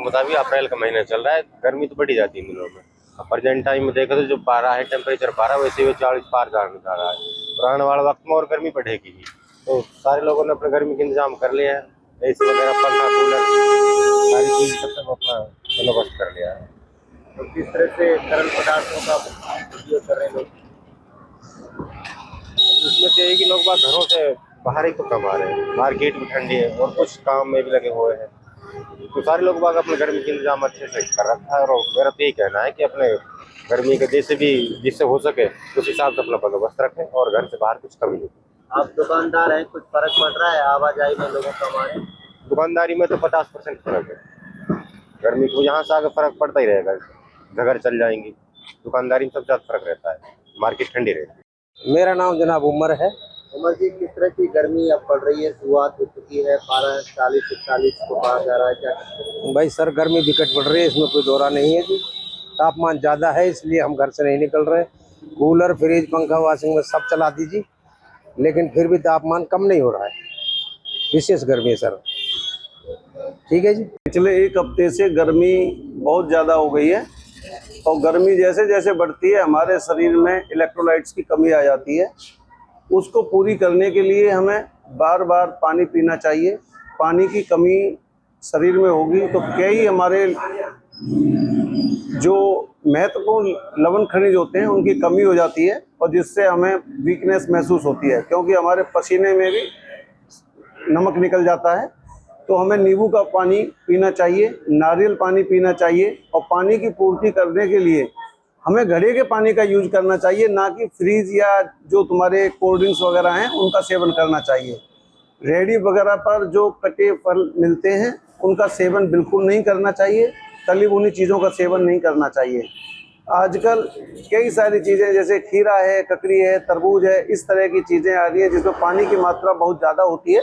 मुताबिक अप्रैल का महीना चल रहा है, गर्मी तो बढ़ी जाती है दिनों में। अब प्रेजेंट टाइम में देखो तो जो पारा है, टेम्परेचर पारा वैसे ही 40 पार जाने जा रहा है। और आने वाले वक्त में और गर्मी बढ़ेगी ही। तो सारे लोगों ने अपने गर्मी का इंतजाम कर लिया है, एसी वगैरह, पंखा, कूलर, सारी चीज सब अपना बंदोबस्त कर लिया है। तो किस तरह से तरल पदार्थों का उपयोग कर रहे हैं लोग? इसमें तो यही कि लोग बाग घरों से बाहर ही तो कमा रहे हैं, मार्केट भी ठंडी है और कुछ काम में भी लगे हुए हैं। तो सारे लोग बाग अपने गर्मी का इंतजाम अच्छे से कर रखा है। और मेरा तो यही कहना है कि अपने गर्मी के जैसे भी जिससे हो सके उस हिसाब से अपना बंदोबस्त रखें और घर से बाहर कुछ कमी नहीं। आप दुकानदार हैं, कुछ फर्क पड़ रहा है आवाजाही में लोगों का हमारे? दुकानदारी में तो 50% फर्क है। गर्मी को यहाँ से आगे फर्क पड़ता ही रहेगा, घर चल जाएंगी। दुकानदारी में सबसे ज्यादा फर्क रहता है, मार्केट ठंडी रहती है। मेरा नाम जनाब उमर है। उमर जी, किस तरह की गर्मी अब पड़ रही है? शुरुआत हो चुकी है, 40-41 को पार जा रहा है, क्या? भाई सर, गर्मी विकट पड़ रही है, इसमें कोई दौरा नहीं है जी। तापमान ज़्यादा है, इसलिए हम घर से नहीं निकल रहे। कूलर, फ्रिज, पंखा, वॉशिंग में सब चला दीजिए, लेकिन फिर भी तापमान कम नहीं हो रहा है। विशेष गर्मी है सर। ठीक है जी। पिछले एक हफ्ते से गर्मी बहुत ज़्यादा हो गई है और गर्मी जैसे जैसे बढ़ती है हमारे शरीर में इलेक्ट्रोलाइट्स की कमी आ जाती है। उसको पूरी करने के लिए हमें बार बार पानी पीना चाहिए। पानी की कमी शरीर में होगी तो कई हमारे जो महत्वपूर्ण लवण खनिज होते हैं उनकी कमी हो जाती है और जिससे हमें वीकनेस महसूस होती है, क्योंकि हमारे पसीने में भी नमक निकल जाता है। तो हमें नींबू का पानी पीना चाहिए, नारियल पानी पीना चाहिए और पानी की पूर्ति करने के लिए हमें घड़े के पानी का यूज करना चाहिए, ना कि फ्रीज या जो तुम्हारे कोल्ड ड्रिंक्स वगैरह हैं उनका सेवन करना चाहिए। रेहड़ी वगैरह पर जो कटे फल मिलते हैं उनका सेवन बिल्कुल नहीं करना चाहिए। तली भुनी चीज़ों का सेवन नहीं करना चाहिए। आजकल कई सारी चीज़ें जैसे खीरा है, ककड़ी है, तरबूज है, इस तरह की चीज़ें आ रही हैं जिसमें पानी की मात्रा बहुत ज़्यादा होती है,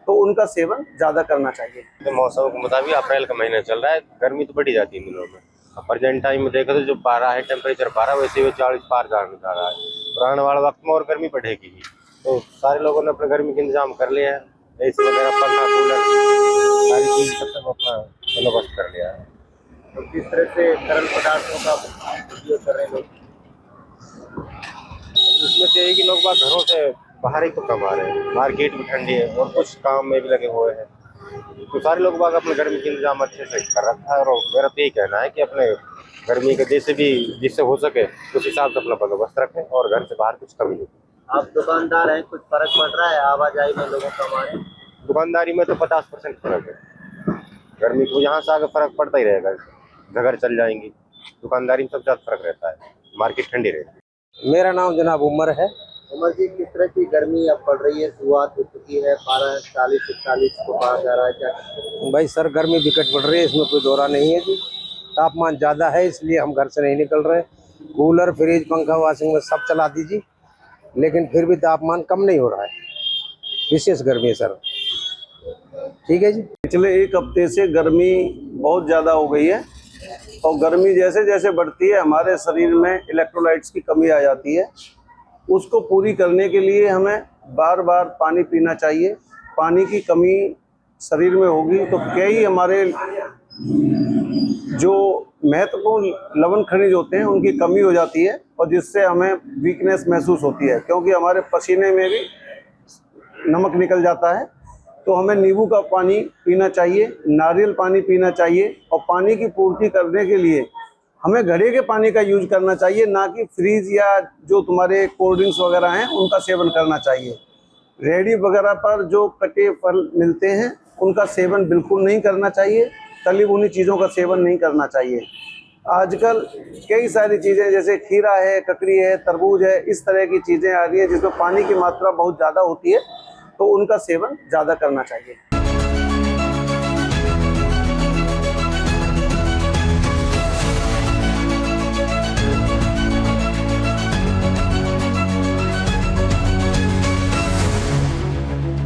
तो उनका सेवन ज़्यादा करना चाहिए। तो मौसम के मुताबिक अप्रैल का महीना चल रहा है, गर्मी तो बढ़ी जाती है दिनों में। अब प्रेजेंट टाइम में देखो तो जो पारा है, टेम्परेचर पारा वैसे ही 40 पार जाने जा रहा है। और आने वाले वक्त में और गर्मी बढ़ेगी ही। तो सारे लोगों ने अपने गर्मी का इंतजाम कर लिया है, एसी वगैरह, पंखा, कूलर, सारी चीज सब अपना बंदोबस्त कर लिया है। तो किस तरह से तरल पदार्थों का उपयोग कर रहे हैं लोग? इसमें तो यही कि लोग बाग घरों से बाहर ही तो कमा रहे हैं, मार्केट भी ठंडी है और कुछ काम में भी लगे हुए हैं। तो सारे लोग बाग अपने गर्मी का इंतजाम अच्छे से कर रखा है। और मेरा तो यही कहना है कि अपने गर्मी के जैसे भी जिससे हो सके उस हिसाब से अपना बंदोबस्त रखें और घर से बाहर कुछ कमी नहीं। आप दुकानदार हैं, कुछ फर्क पड़ रहा है आवाजाही में लोगों का हमारे? दुकानदारी में तो 50% फर्क है। गर्मी को यहाँ से आगे फर्क पड़ता ही रहेगा, घर चल जाएंगी। दुकानदारी में सबसे ज्यादा फर्क रहता है, मार्केट ठंडी रहती है। मेरा नाम जनाब उमर है। उमर जी, किस तरह की गर्मी अब पड़ रही है? शुरुआत हो चुकी है, 40-41 को पार जा रहा है, क्या? भाई सर, गर्मी विकट पड़ रही है, इसमें कोई दौरा नहीं है जी। तापमान ज़्यादा है, इसलिए हम घर से नहीं निकल रहे। कूलर, फ्रिज, पंखा, वॉशिंग में सब चला दीजिए, लेकिन फिर भी तापमान कम नहीं हो रहा है। विशेष गर्मी है सर। ठीक है जी। पिछले एक हफ्ते से गर्मी बहुत ज़्यादा हो गई है और गर्मी जैसे जैसे बढ़ती है हमारे शरीर में इलेक्ट्रोलाइट्स की कमी आ जाती है। उसको पूरी करने के लिए हमें बार बार पानी पीना चाहिए। पानी की कमी शरीर में होगी तो कई हमारे जो महत्वपूर्ण लवण खनिज होते हैं उनकी कमी हो जाती है और जिससे हमें वीकनेस महसूस होती है, क्योंकि हमारे पसीने में भी नमक निकल जाता है। तो हमें नींबू का पानी पीना चाहिए, नारियल पानी पीना चाहिए और पानी की पूर्ति करने के लिए हमें घड़े के पानी का यूज करना चाहिए, ना कि फ्रीज या जो तुम्हारे कोल्ड ड्रिंक्स वगैरह हैं उनका सेवन करना चाहिए। रेहड़ी वगैरह पर जो कटे फल मिलते हैं उनका सेवन बिल्कुल नहीं करना चाहिए। तली भुनी चीज़ों का सेवन नहीं करना चाहिए। आजकल कई सारी चीज़ें जैसे खीरा है, ककड़ी है, तरबूज है, इस तरह की चीज़ें आ रही हैं जिसमें पानी की मात्रा बहुत ज़्यादा होती है, तो उनका सेवन ज़्यादा करना चाहिए।